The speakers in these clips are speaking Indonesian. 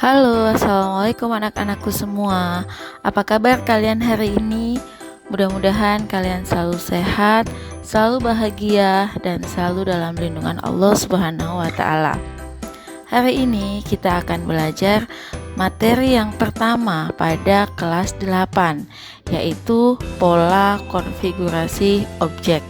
Halo, assalamualaikum anak-anakku semua. Apa kabar kalian hari ini? Mudah-mudahan kalian selalu sehat, selalu bahagia, dan selalu dalam lindungan Allah Subhanahu wa Ta'ala. Hari ini kita akan belajar materi yang pertama pada kelas 8, yaitu pola konfigurasi objek.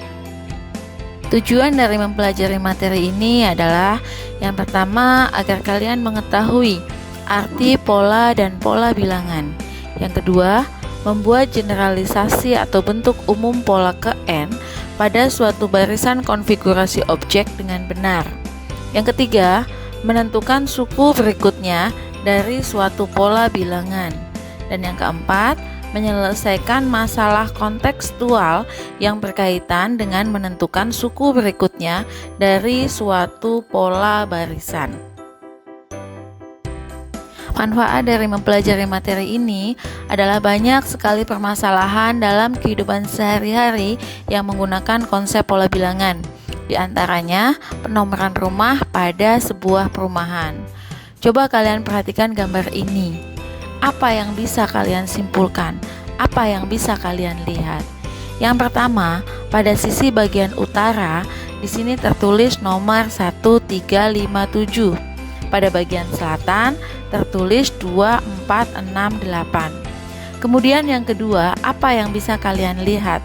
Tujuan dari mempelajari materi ini adalah yang pertama agar kalian mengetahui arti pola dan pola bilangan. Yang kedua, membuat generalisasi atau bentuk umum pola ke N pada suatu barisan konfigurasi objek dengan benar. Yang ketiga, menentukan suku berikutnya dari suatu pola bilangan. Dan yang keempat, menyelesaikan masalah kontekstual yang berkaitan dengan menentukan suku berikutnya dari suatu pola barisan. Manfaat dari mempelajari materi ini adalah banyak sekali permasalahan dalam kehidupan sehari-hari yang menggunakan konsep pola bilangan. Di antaranya, penomoran rumah pada sebuah perumahan. Coba kalian perhatikan gambar ini. Apa yang bisa kalian simpulkan? Apa yang bisa kalian lihat? Yang pertama, pada sisi bagian utara, di sini tertulis nomor 1357. Pada bagian selatan tertulis 2468. Kemudian yang kedua, apa yang bisa kalian lihat?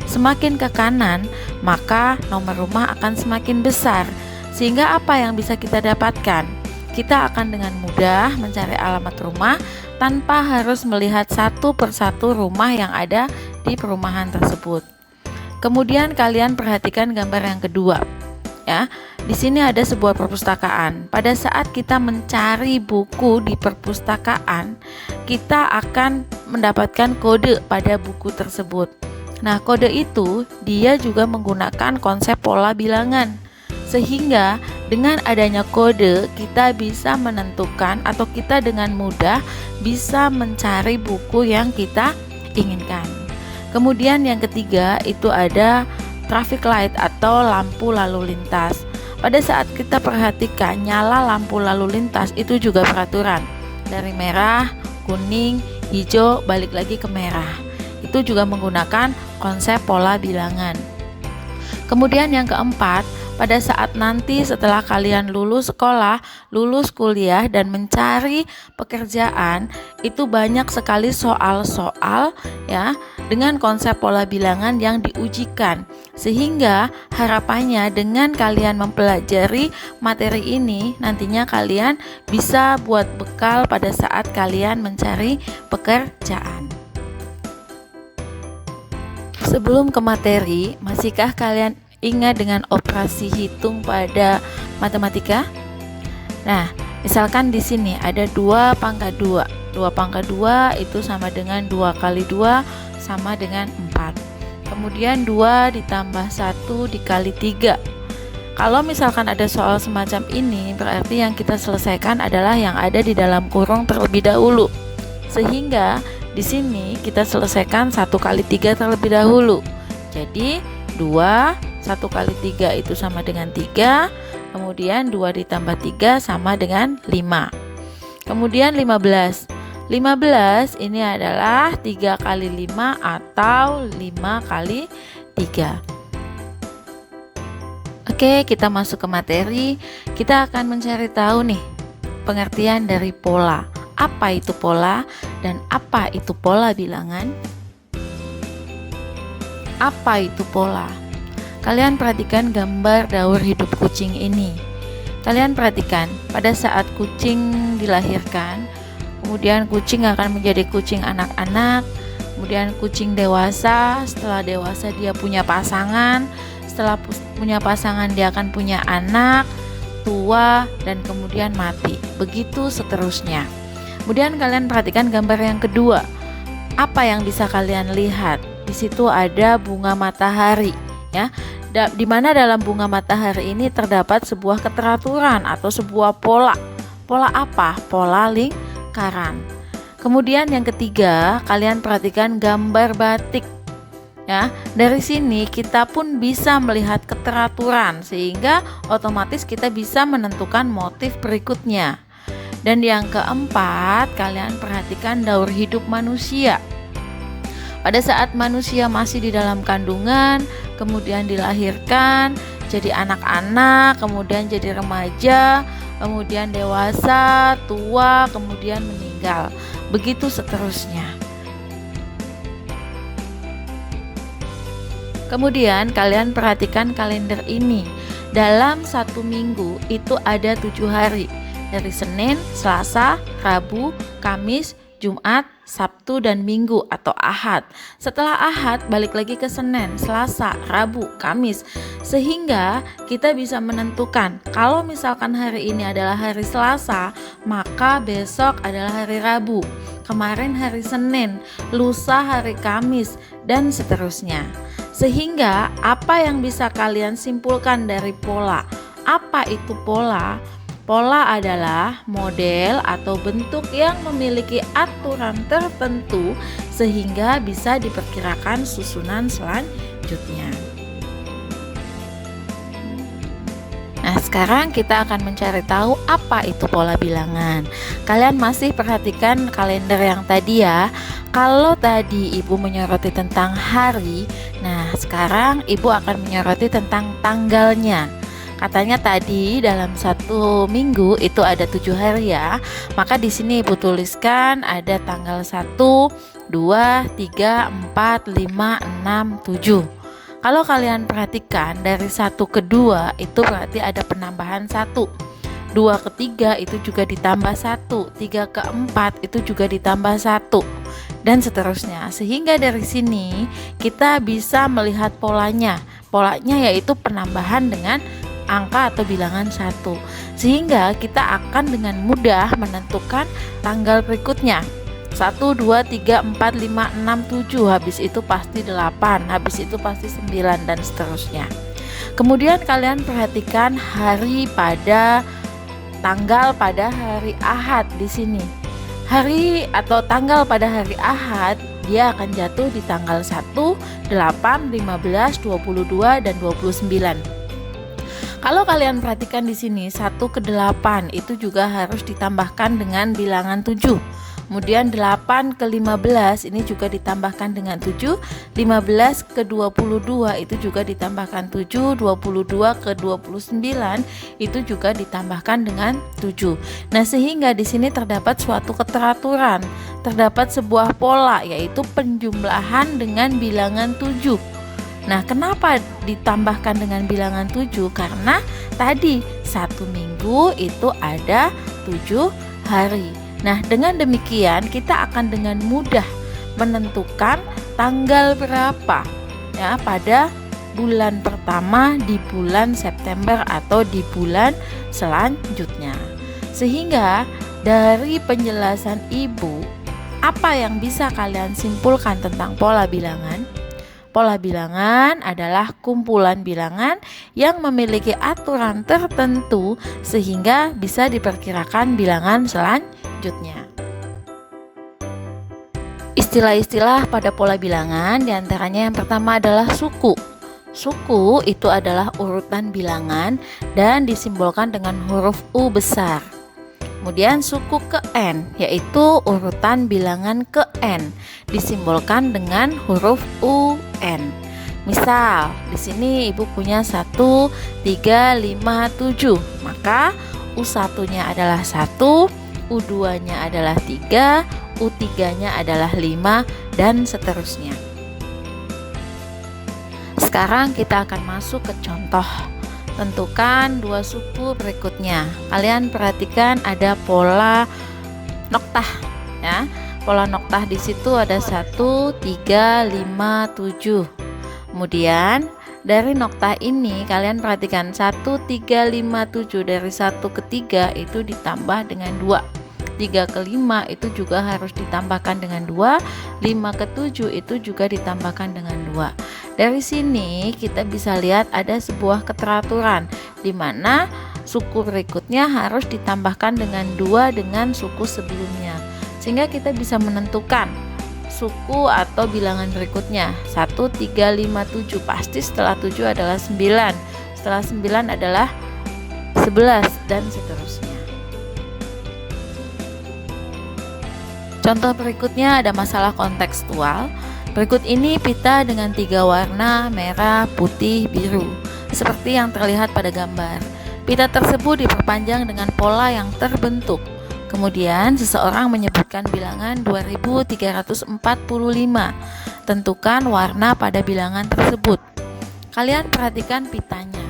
Semakin ke kanan, maka nomor rumah akan semakin besar. Sehingga apa yang bisa kita dapatkan? Kita akan dengan mudah mencari alamat rumah tanpa harus melihat satu persatu rumah yang ada di perumahan tersebut. Kemudian kalian perhatikan gambar yang kedua. Ya, di sini ada sebuah perpustakaan. Pada saat kita mencari buku di perpustakaan, kita akan mendapatkan kode pada buku tersebut. Nah, kode itu dia juga menggunakan konsep pola bilangan. Sehingga dengan adanya kode, kita bisa menentukan atau kita dengan mudah bisa mencari buku yang kita inginkan. Kemudian yang ketiga itu ada traffic light atau lampu lalu lintas. Pada saat kita perhatikan nyala lampu lalu lintas itu juga peraturan. Dari merah, kuning, hijau, balik lagi ke merah. Itu juga menggunakan konsep pola bilangan. Kemudian yang keempat, pada saat nanti setelah kalian lulus sekolah, lulus kuliah dan mencari pekerjaan, itu banyak sekali soal-soal ya dengan konsep pola bilangan yang diujikan. Sehingga harapannya dengan kalian mempelajari materi ini, nantinya kalian bisa buat bekal pada saat kalian mencari pekerjaan. Sebelum ke materi, masihkah kalian ingat dengan operasi hitung pada matematika? Nah, misalkan di sini ada 2 pangkat 2. 2 pangkat 2 itu sama dengan 2 kali 2 sama dengan 4. Kemudian 2 ditambah 1 dikali 3. Kalau misalkan ada soal semacam ini, berarti yang kita selesaikan adalah yang ada di dalam kurung terlebih dahulu. Sehingga di sini kita selesaikan 1 kali 3 terlebih dahulu. Jadi 2 1 kali 3 itu sama dengan 3. Kemudian 2 ditambah 3 sama dengan 5. Kemudian 15. 15 ini adalah 3 kali 5 atau 5 kali 3. Oke, kita masuk ke materi. Kita akan mencari tahu nih pengertian dari pola. Apa itu pola dan apa itu pola bilangan? Apa itu pola? Kalian perhatikan gambar daur hidup kucing ini. Kalian perhatikan pada saat kucing dilahirkan, kemudian kucing akan menjadi kucing anak-anak, kemudian kucing dewasa. Setelah dewasa dia punya pasangan, setelah punya pasangan dia akan punya anak, tua, dan kemudian mati. Begitu seterusnya. Kemudian kalian perhatikan gambar yang kedua. Apa yang bisa kalian lihat? Di situ ada bunga matahari, ya. Di mana dalam bunga matahari ini terdapat sebuah keteraturan atau sebuah pola. Pola apa? Pola lingkaran. Kemudian yang ketiga, kalian perhatikan gambar batik. Ya, dari sini kita pun bisa melihat keteraturan sehingga otomatis kita bisa menentukan motif berikutnya. Dan yang keempat, kalian perhatikan daur hidup manusia. Pada saat manusia masih di dalam kandungan, kemudian dilahirkan, jadi anak-anak, kemudian jadi remaja, kemudian dewasa, tua, kemudian meninggal. Begitu seterusnya. Kemudian kalian perhatikan kalender ini. Dalam satu minggu itu ada 7 hari. Dari Senin, Selasa, Rabu, Kamis, Jumat, Sabtu, dan Minggu atau Ahad. Setelah Ahad balik lagi ke Senin, Selasa, Rabu, Kamis. Sehingga kita bisa menentukan kalau misalkan hari ini adalah hari Selasa, maka besok adalah hari Rabu, kemarin hari Senin, lusa hari Kamis, dan seterusnya. Sehingga apa yang bisa kalian simpulkan dari pola? Apa itu pola? Pola adalah model atau bentuk yang memiliki aturan tertentu sehingga bisa diperkirakan susunan selanjutnya. Nah, sekarang kita akan mencari tahu apa itu pola bilangan. Kalian masih perhatikan kalender yang tadi ya. Kalau tadi Ibu menyoroti tentang hari, nah sekarang Ibu akan menyoroti tentang tanggalnya. Katanya tadi dalam satu minggu itu ada 7 hari ya. Maka di sini Ibu tuliskan ada tanggal 1, 2, 3, 4, 5, 6, 7. Kalau kalian perhatikan dari 1 ke 2 itu berarti ada penambahan 1. 2 ke 3 itu juga ditambah 1. 3 ke 4 itu juga ditambah 1. Dan seterusnya. Sehingga dari sini kita bisa melihat polanya. Polanya yaitu penambahan dengan angka atau bilangan 1. Sehingga kita akan dengan mudah menentukan tanggal berikutnya. 1, 2, 3, 4, 5, 6, 7. Habis itu pasti 8. Habis itu pasti 9 dan seterusnya. Kemudian kalian perhatikan hari pada tanggal pada hari Ahad di sini. Hari atau tanggal pada hari Ahad dia akan jatuh di tanggal 1, 8, 15, 22 dan 29. Kalau kalian perhatikan di sini 1 ke 8 itu juga harus ditambahkan dengan bilangan 7. Kemudian 8 ke 15 ini juga ditambahkan dengan 7. 15 ke 22 itu juga ditambahkan 7. 22 ke 29 itu juga ditambahkan dengan 7. Nah, sehingga di sini terdapat suatu keteraturan, terdapat sebuah pola yaitu penjumlahan dengan bilangan 7. Nah, kenapa ditambahkan dengan bilangan 7? Karena tadi satu minggu itu ada 7 hari. Nah, dengan demikian kita akan dengan mudah menentukan tanggal berapa ya pada bulan pertama di bulan September atau di bulan selanjutnya. Sehingga dari penjelasan Ibu, apa yang bisa kalian simpulkan tentang pola bilangan? Pola bilangan adalah kumpulan bilangan yang memiliki aturan tertentu sehingga bisa diperkirakan bilangan selanjutnya. Istilah-istilah pada pola bilangan diantaranya yang pertama adalah suku. Suku itu adalah urutan bilangan dan disimbolkan dengan huruf U besar. Kemudian suku ke N yaitu urutan bilangan ke N disimbolkan dengan huruf UN. Misal di sini Ibu punya 1, 3, 5, 7. Maka U1-nya adalah 1, U2-nya adalah 3, U3-nya adalah 5 dan seterusnya. Sekarang kita akan masuk ke contoh. Tentukan 2 suku berikutnya. Kalian perhatikan ada pola noktah ya. Pola noktah di situ ada 1, 3, 5, 7. Kemudian dari noktah ini kalian perhatikan 1, 3, 5, 7 dari 1 ke 3 itu ditambah dengan 2. 3 ke 5 itu juga harus ditambahkan dengan 2. 5 ke 7 itu juga ditambahkan dengan 2. Dari sini kita bisa lihat ada sebuah keteraturan di mana suku berikutnya harus ditambahkan dengan 2 dengan suku sebelumnya. Sehingga kita bisa menentukan suku atau bilangan berikutnya. 1, 3, 5, 7. Pasti setelah 7 adalah 9. Setelah 9 adalah 11 dan seterusnya. Contoh berikutnya ada masalah kontekstual. Berikut ini pita dengan 3 warna merah, putih, biru, seperti yang terlihat pada gambar. Pita tersebut diperpanjang dengan pola yang terbentuk. Kemudian seseorang menyebutkan bilangan 2345. Tentukan warna pada bilangan tersebut. Kalian perhatikan pitanya.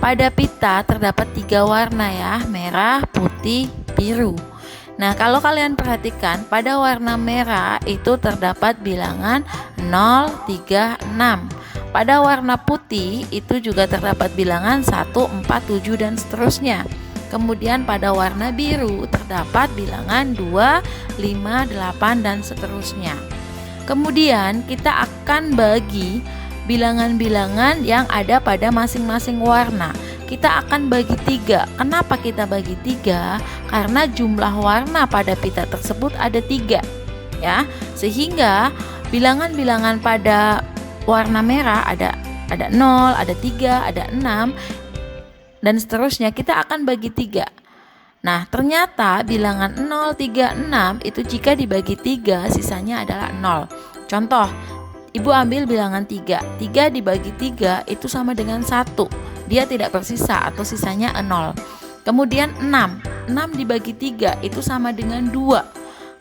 Pada pita terdapat 3 warna ya, merah, putih, biru. Nah, kalau kalian perhatikan pada warna merah itu terdapat bilangan 0, 3, 6. Pada warna putih itu juga terdapat bilangan 1, 4, 7 dan seterusnya. Kemudian pada warna biru terdapat bilangan 2, 5, 8 dan seterusnya. Kemudian kita akan bagi bilangan-bilangan yang ada pada masing-masing warna. Kita akan bagi 3. Kenapa kita bagi 3? Karena jumlah warna pada pita tersebut ada 3 ya. Sehingga bilangan-bilangan pada warna merah ada 0, ada 3, ada 6 dan seterusnya, kita akan bagi 3. Nah, ternyata bilangan 0, 3, 6 itu jika dibagi 3 sisanya adalah 0. Contoh, Ibu ambil bilangan 3. 3 dibagi 3 itu sama dengan 1. Dia tidak bersisa atau sisanya 0. Kemudian 6. 6 dibagi 3 itu sama dengan 2.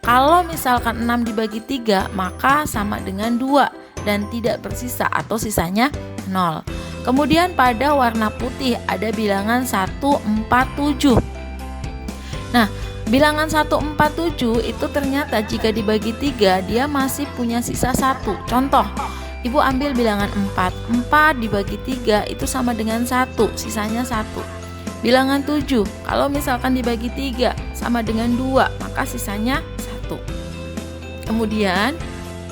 Kalau misalkan 6 dibagi 3 maka sama dengan 2 dan tidak bersisa atau sisanya 0. Kemudian pada warna putih ada bilangan 1, 4, 7. Nah, bilangan 1, 4, 7 itu ternyata jika dibagi 3 dia masih punya sisa 1. Contoh, Ibu ambil bilangan 4. 4 dibagi 3 itu sama dengan 1, sisanya 1. Bilangan 7, kalau misalkan dibagi 3 sama dengan 2, maka sisanya 1. Kemudian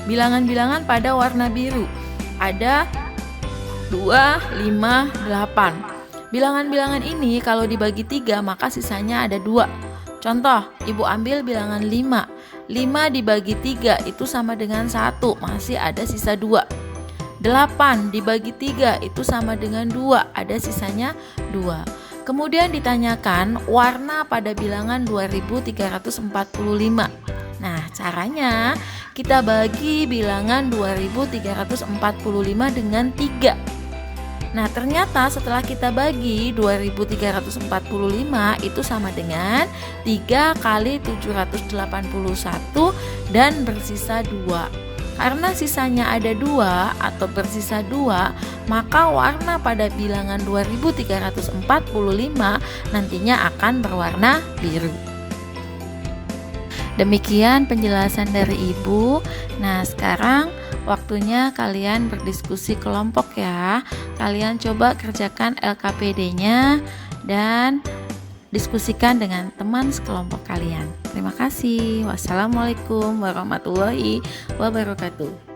bilangan-bilangan pada warna biru ada 2, 5, 8. Bilangan-bilangan ini kalau dibagi 3 maka sisanya ada 2. Contoh, Ibu ambil bilangan 5. 5 dibagi 3 itu sama dengan 1, masih ada sisa 2. 8 dibagi 3 itu sama dengan 2, ada sisanya 2. Kemudian ditanyakan warna pada bilangan 2345. Nah, caranya kita bagi bilangan 2345 dengan 3. Nah, ternyata setelah kita bagi 2345 itu sama dengan 3 kali 781 dan bersisa 2. Karena sisanya ada 2 atau bersisa 2, maka warna pada bilangan 2345 nantinya akan berwarna biru. Demikian penjelasan dari Ibu. Nah, sekarang waktunya kalian berdiskusi kelompok ya. Kalian coba kerjakan LKPD-nya dan diskusikan dengan teman sekelompok kalian. Terima kasih. Wassalamualaikum warahmatullahi wabarakatuh.